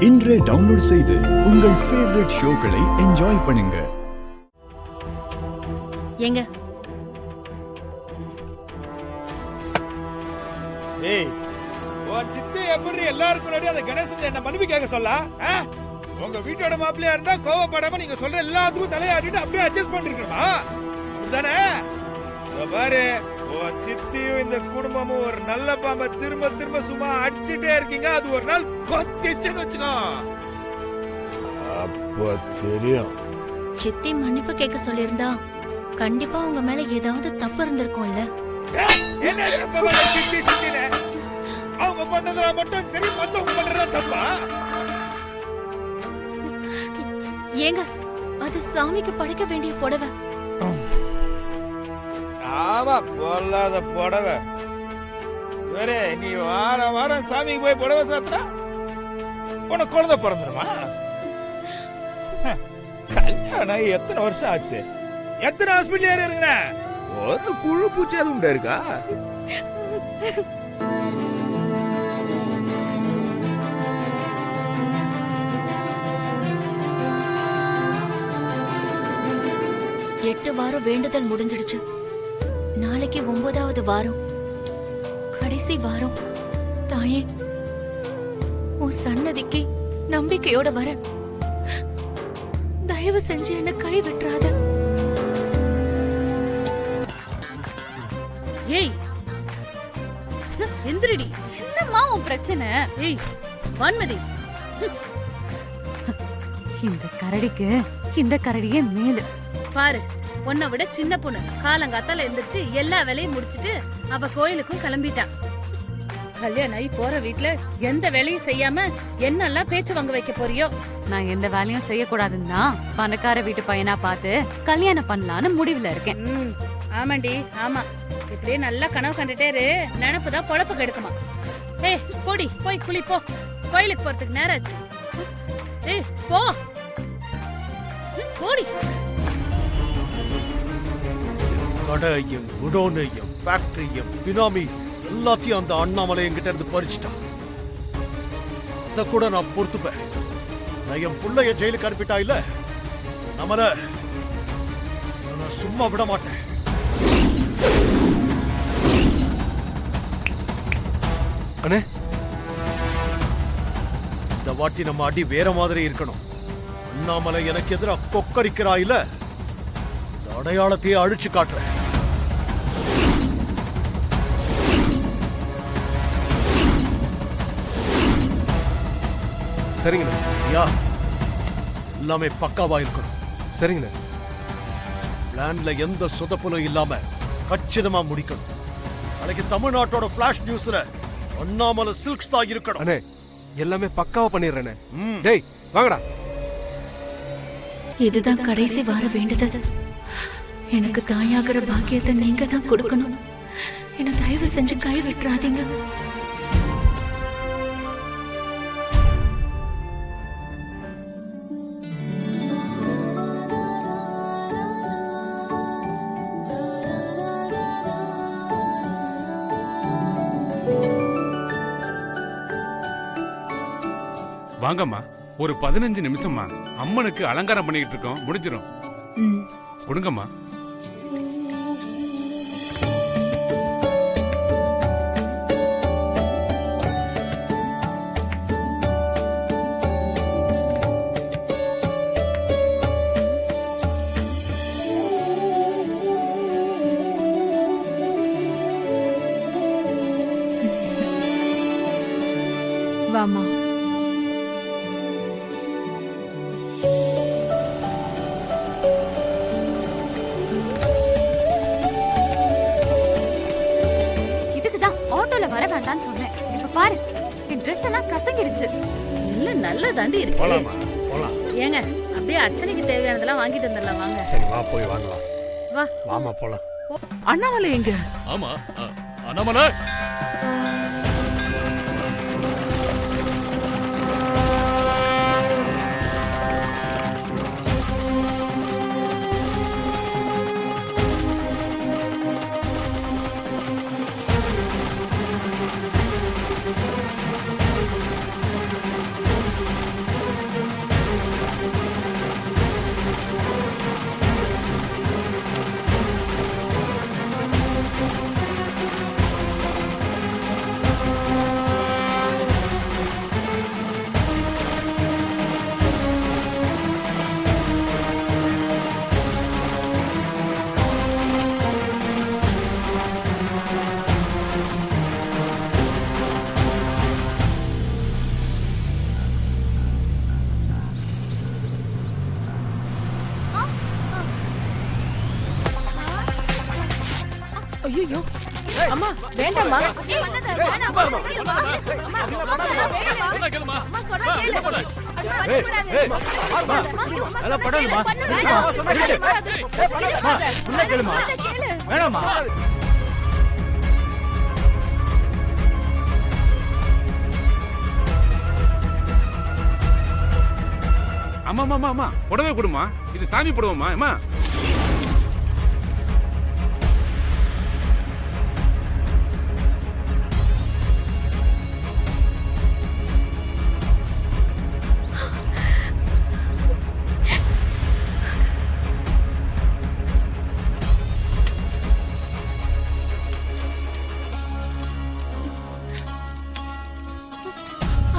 இன்றே டவுன்லோட் செய்து உங்கள் ஃபேவரட் ஷோக்களை என்ஜாய் பண்ணுங்க. ஏங்க ஏய் உன் சித்தி எப்படி எல்லாருக்கும் முன்னாடி அந்த கணேசன் என்ன மன்னிப்பு கேட்க சொல்ல? உங்க வீட்டோட மாப்பிள்ளையா இருந்தா கோவப்படாம நீங்க சொல்ற எல்லாத்துக்கும் தலையாட்டிட்டு அப்படியே அட்ஜஸ்ட் பண்ணிருக்கணுமா? அப்படிதானே? பாரு உன் சித்தியும் இந்த குடும்பமும் ஒரு நல்ல பாம்பை திரும்ப திரும்ப சும்மா அடிச்சுட்டே இருக்கீங்க. அது ஒரு நாள் கொத்திச்சுன்னு வச்சுக்கோ, அப்போ தெரியும். சித்தி மன்னிப்பு கேட்க சொல்லியிருந்தா கண்டிப்பா உங்க மேல ஏதாவது தப்பு இருந்திருக்கும்ல. என்ன சித்தி சித்தினே அவங்க பண்ணதுல மட்டும் சரி, மத்தவங்க பண்றதா தப்பா? ஏங்க அது சாமிக்கு படைக்க வேண்டிய புடவை. ஆமா, பொல்லாத புடவை. வேற நீ வாரம் வாரம் சாமிக்கு போய் புடவை சாத்துறா உனக்கு குழந்தை பிறந்துருமா? கல்யாணம் எத்தனை வருஷம் ஆச்சு? எத்தனை ஹாஸ்பிட்டல் ஏறி இருக்குங்க? ஒரு புழு பூச்சி அது உண்டா இருக்கா? எட்டு வாரம் வேண்டுதல் முடிஞ்சிடுச்சு. நாளைக்கு 9வது வாரம், கடைசி வாரம். தாயே, உன் சன்னதிக்கு நம்பிக்கையோட வர, தயவு செஞ்சு என்ன கை விட்டுறாத. ஏய் எந்திரடி. என்னம்மா உன் பிரச்சனை? ஏய் வான்மதி, இந்த கரடிக்கு இந்த கரடியே மேலு பாரு. உன்னை விட சின்ன பொண்ணு காலங்காத்தால எந்திரிச்சு எல்லா வேலையும் முடிச்சிட்டு அவ கோயிலுக்கும் கிளம்பிட்டா. கல்யாணம் ஆகி போற வீட்டுல எந்த வேலையும் செய்யாம என்னெல்லாம் பேச்சு வாங்க வைக்க போறியோ? நான் எந்த வேலையும் செய்யக்கூடாதுன்னு தான் பணக்கார வீட்டு பையனா பார்த்து கல்யாணம் பண்ணலான்னு முடிவுல இருக்கேன். ஆமாண்டி, ஆமா. இப்படியே நல்லா கனவு கண்டுட்டே இரு, நினப்புதான் பொழப்ப கெடுக்குமா. ஏய் போடி, போய் குளி போ. கோயிலுக்கு போறதுக்கு நேரம் ஆச்சு. ஏய் போ போடி. கடை, என் குடோனு, என் ஃபேக்டரி, என் பினாமி எல்லாத்தையும் அந்த அண்ணாமலை என்கிட்ட இருந்து பறிச்சுட்டான். அத கூட நான் பொறுத்துப்பேன். நான் என் புள்ளைய ஜெயிலுக்கு அனுப்பிட்டா இல்ல, நம்மள நான் சும்மா விட மாட்டேன். அண்ணே, இந்த வாட்டி நம்ம அடி வேற மாதிரி இருக்கணும். அண்ணாமலை எனக்கு எதிராக கொக்கரிக்கிறா இல்ல, அந்த அடையாளத்தையே அழிச்சு காட்டுறேன். சரிங்கண்ணா. யா, எல்லாமே பக்காவா இருக்கணும். சரிங்கண்ணா. பிளான்ல எந்த சொதப்பலும் இல்லாம கச்சிதமா முடிக்கணும். நாளைக்கு தமிழ்நாட்டோட ஃபிளாஷ் நியூஸ்ல அண்ணாமலை சில்க்ஸ் தான் இருக்கணும். அண்ணே, எல்லாமே பக்காவா பண்ணிடுறேனே. டேய் வாங்கடா. இதுதான் கடைசி வார வேண்டுதல். எனக்கு தாயாகிற பாக்கியத்தை நீங்க தான் கொடுக்கணும். என்ன தயவு செஞ்சு கை விட்டுறாதீங்க. வாங்கம்மா, ஒரு 15 நிமிஷமா அம்மனுக்கு அலங்காரம் பண்ணிட்டு இருக்கோம், முடிஞ்சிடும். கொடுங்கம்மா. வாமா. சொன்னேன். இப்ப பாரு, என் Dress எல்லாம் கசங்கிடுச்சு. எல்லாம் நல்லா தாண்டி இருக்கு. போலாமா? போலாம். ஏங்க அப்படியே அர்ச்சனைக்கு தேவையானதெல்லாம் வாங்கிட்டு வந்துடலாம் வாங்க. சரி வா, போய் வாங்கலாம். வா வாமா போலாம். அண்ணாமலை எங்க? ஆமா, அண்ணாமலை. ஐயோ அம்மா வேண்டாம்மா வேணாமா அம்மா அம்மா அம்மா புடவை கொடுமா, இது சாமி புடவைமா அம்மா.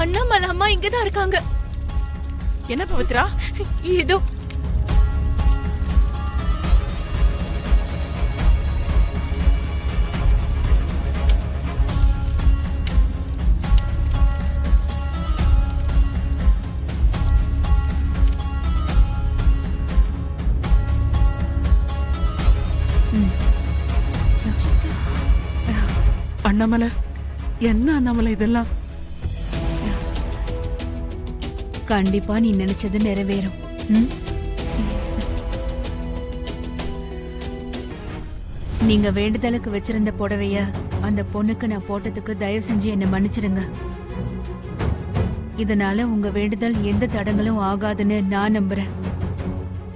அண்ணாமலை அம்மா இங்கதான் இருக்காங்க. என்ன பவித்ரா? ஏதோ அண்ணாமலை என்ன அண்ணாமலை இதெல்லாம்? கண்டிப்பா நீ நினைச்சது நிறைவேறும். ம்? நீங்க வேண்டுதலுக்கு வச்சிருந்த புடவைய அந்த பொண்ணுக்கு நான் போட்டதுக்கு தயவு செஞ்சு என்ன மன்னிச்சிடுங்க. இதனால உங்க வேண்டுதல் எந்த தடங்களும் ஆகாதுன்னு நான் நம்புறேன்.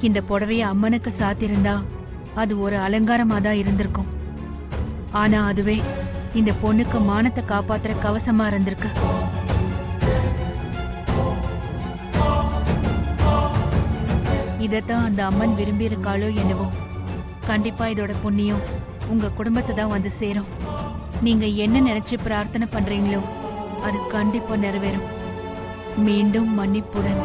இந்த புடவைய அம்மனுக்கு சாத்திருந்தா அது ஒரு அலங்காரமா தான் இருந்திருக்கும். ஆனா அதுவே இந்த பொண்ணுக்கு மானத்தை காப்பாத்துற கவசமா இருந்திருக்கு. இதத்தான் அந்த அம்மன் விரும்பி இருக்காளோ என்னவோ. கண்டிப்பா இதோட புண்ணியம் உங்க குடும்பத்தை தான் வந்து சேரும். நீங்க என்ன நினைச்சு பிரார்த்தனை பண்றீங்களோ அது கண்டிப்பா நிறைவேறும். மீண்டும் மன்னிப்புடன்.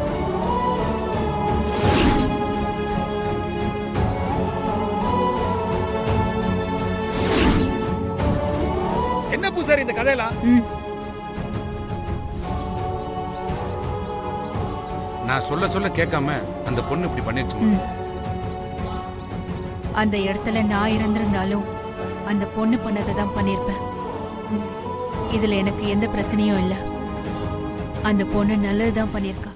என்ன பூசாரி இந்த கதையெல்லாம்? நான் சொல்ல சொல்ல கேட்காம அந்த பொண்ணு இப்படி பண்ணிடுச்சு. அந்த இடத்துல நான் இருந்திருந்தாலும் அந்த பொண்ணு பண்ணதை தான் பண்ணிருப்பேன். இதுல எனக்கு எந்த பிரச்சனையும் இல்ல. அந்த பொண்ணு நல்லதுதான் பண்ணிருக்கா.